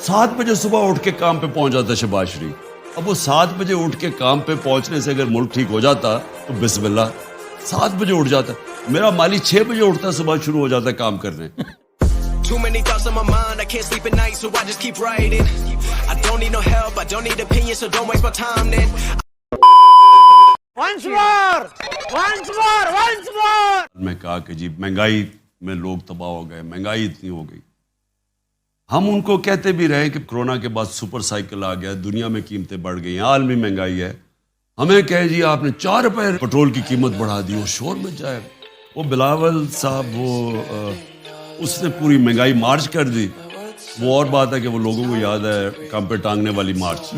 7 بجے صبح اٹھ کے کام پہ پہنچ جاتا شہباز شریف. اب وہ 7 بجے اٹھ کے کام پہ پہنچنے سے اگر ملک ٹھیک ہو جاتا تو بسم اللہ 7 بجے اٹھ جاتا. میرا مالی 6 بجے اٹھتا, صبح شروع ہو جاتا کام کرنے. Too many thoughts on my mind, I can't sleep at night, so I just keep writing. I don't need no help, I don't need opinions, so don't waste my time then. Once more! Once more! Once more! میں کہا کہ جی مہنگائی میں لوگ تباہ ہو گئے, مہنگائی اتنی ہو گئی. ہم ان کو کہتے بھی رہے کہ کرونا کے بعد سپر سائیکل آ گیا, دنیا میں قیمتیں بڑھ گئی ہیں, عالمی مہنگائی ہے. ہمیں کہے جی آپ نے 4 روپے پٹرول کی قیمت بڑھا دی, وہ شور مچ جائے. وہ بلاول صاحب اس نے پوری مہنگائی مارچ کر دی. وہ اور بات ہے کہ وہ لوگوں کو یاد ہے کام پہ ٹانگنے والی مارچ.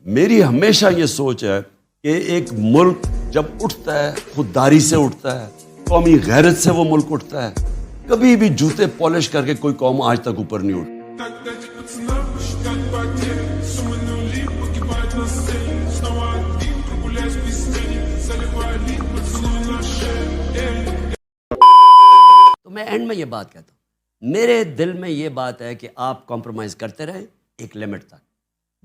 میری ہمیشہ یہ سوچ ہے کہ ایک ملک جب اٹھتا ہے خودداری سے اٹھتا ہے, قومی غیرت سے وہ ملک اٹھتا ہے. کبھی بھی جوتے پالش کر کے کوئی قوم آج تک اوپر نہیں اٹھی. تو میں اینڈ میں یہ بات کہتا ہوں, میرے دل میں یہ بات ہے کہ آپ کمپرومائز کرتے رہیں ایک لمٹ تک.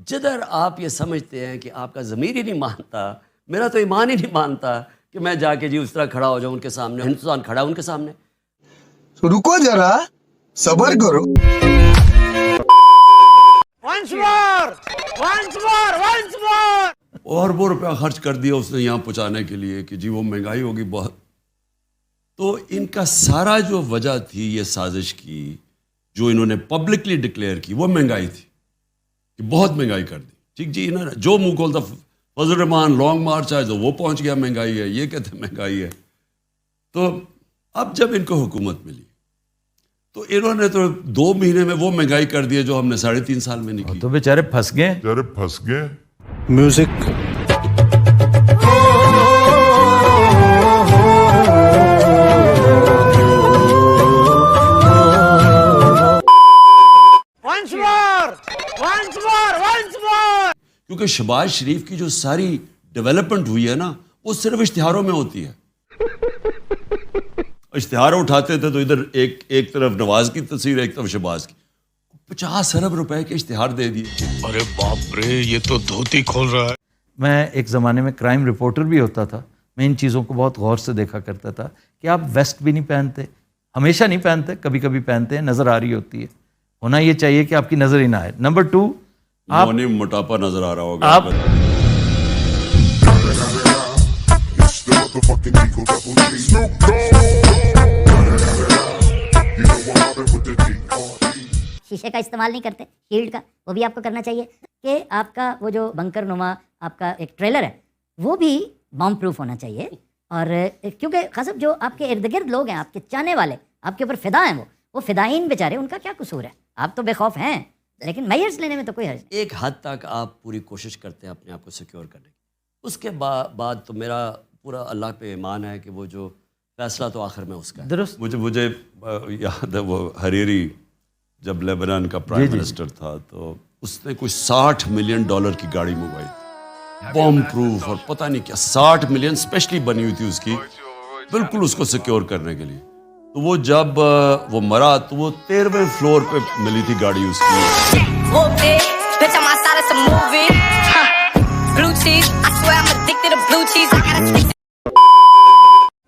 جدھر آپ یہ سمجھتے ہیں کہ آپ کا ضمیر ہی نہیں مانتا, میرا تو ایمان ہی نہیں مانتا کہ میں جا کے جی اس طرح کھڑا ہو جاؤں ان کے سامنے, ہندوستان کھڑا ان کے سامنے. رکو ذرا, صبر کرو. Once more! Once more! Once more! اور وہ روپیہ خرچ کر دیا اس نے یہاں پہنچانے کے لیے کہ جی وہ مہنگائی ہوگی بہت. تو ان کا سارا جو وجہ تھی یہ سازش کی, جو انہوں نے پبلکلی ڈکلیئر کی, وہ مہنگائی تھی کہ بہت مہنگائی کر دی. ٹھیک جی, انہوں نے جو منہ کھولتا فضل الرحمان لانگ مارچ آئے تو وہ پہنچ گیا مہنگائی ہے, یہ کہتے مہنگائی ہے. تو اب جب ان کو حکومت ملی تو انہوں نے تو 2 مہینے میں وہ مہنگائی کر دی جو ہم نے 3.5 سال میں نہیں کی. تو بیچارے پھنس گئے. Music. Once more! Once more! Once more! کیونکہ شہباز شریف کی جو ساری ڈیولپمنٹ ہوئی ہے نا, وہ صرف اشتہاروں میں ہوتی ہے. اشتہار اٹھاتے تھے تو ادھر ایک طرف نواز کی تصویر, ایک طرف شہباز کی. 50 ارب روپے کے اشتہار دے دیے. ارے باپ رے, یہ تو دھوتی کھول رہا ہے. میں ایک زمانے میں کرائم رپورٹر بھی ہوتا تھا. میں ان چیزوں کو بہت غور سے دیکھا کرتا تھا کہ آپ ویسٹ بھی نہیں پہنتے, ہمیشہ نہیں پہنتے, کبھی کبھی پہنتے ہیں, نظر آ رہی ہوتی ہے. ہونا یہ چاہیے کہ آپ کی نظر ہی نہ آئے. نمبر 2, آپ موٹاپا نظر آ رہا ہوگا آپ شیشے کا استعمال نہیں کرتے, شیلڈ کا, وہ بھی آپ کو کرنا چاہیے کہ آپ کا وہ جو بنکر نما آپ کا ایک ٹریلر ہے وہ بھی بام پروف ہونا چاہیے. اور کیونکہ خاصب جو آپ کے ارد گرد لوگ ہیں, آپ کے چاہنے والے, آپ کے اوپر فدا ہیں, وہ فدائین بیچارے, ان کا کیا قصور ہے؟ آپ تو بے خوف ہیں, لیکن میئرز لینے میں تو کوئی حرج نہیں. ایک حد تک آپ پوری کوشش کرتے ہیں اپنے آپ کو سیکیور کرنے کی. اس کے بعد تو میرا پورا اللہ پہ ایمان ہے کہ وہ جو فیصلہ تو آخر میں اس کا ہے. درست. مجھے یاد ہے وہ حریری جب لیبنان کا پرائم منسٹر تھا تو اس نے کوئی $60 ملین کی گاڑی منگوائی, بام پروف اور پتہ نہیں کیا, 60 ملین اسپیشلی بنی ہوئی تھی اس کی, بالکل اس کو سیکیور کرنے کے لیے. تو وہ جب وہ مرا تو وہ 13ویں فلور پہ ملی تھی گاڑی اس کی.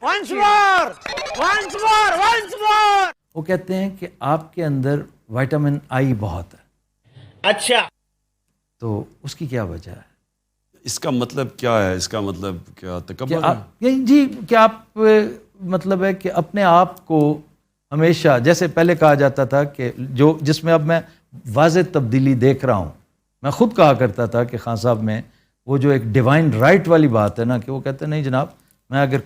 Once more! Once more! Once more! وہ کہتے ہیں کہ آپ کے اندر وائٹامن آئی بہت ہے. اچھا, تو اس کی کیا وجہ ہے؟ اس کا مطلب کیا ہے؟ اس کا مطلب کیا تکبر ہے؟ جی, کیا آپ مطلب ہے کہ اپنے آپ کو ہمیشہ, جیسے پہلے کہا جاتا تھا کہ جس میں اب میں واضح تبدیلی دیکھ رہا ہوں, میں خود کہا کرتا تھا کہ خان صاحب میں وہ جو ایک ڈیوائن رائٹ والی بات ہے نا, کہ وہ کہتے ہیں نہیں جناب, میں اگر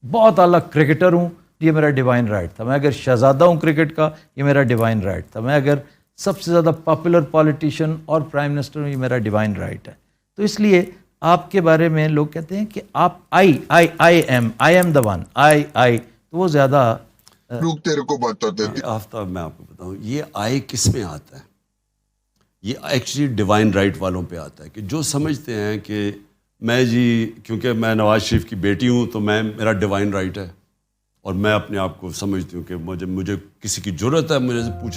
بہت اعلیٰ کرکٹر ہوں یہ میرا ڈیوائن رائٹ تھا, میں اگر شہزادہ ہوں کرکٹ کا یہ میرا ڈیوائن رائٹ تھا, میں اگر سب سے زیادہ پاپولر پالیٹیشین اور پرائم منسٹر ہوں یہ میرا ڈیوائن رائٹ ہے. تو اس لیے آپ کے بارے میں لوگ کہتے ہیں کہ آپ آئی ایم دا ون, تو وہ زیادہ لوگ تیرے کو بتاتے تھے. آفتاب میں آپ کو بتاؤں, یہ آئے کس میں آتا ہے؟ یہ ایکچولی ڈیوائن رائٹ والوں پہ آتا ہے کہ جو سمجھتے ہیں کہ میں جی کیونکہ میں نواز شریف کی بیٹی ہوں تو میرا ڈیوائن رائٹ ہے اور میں اپنے آپ کو سمجھتی ہوں کہ مجھے کسی کی ضرورت ہے مجھے پوچھنے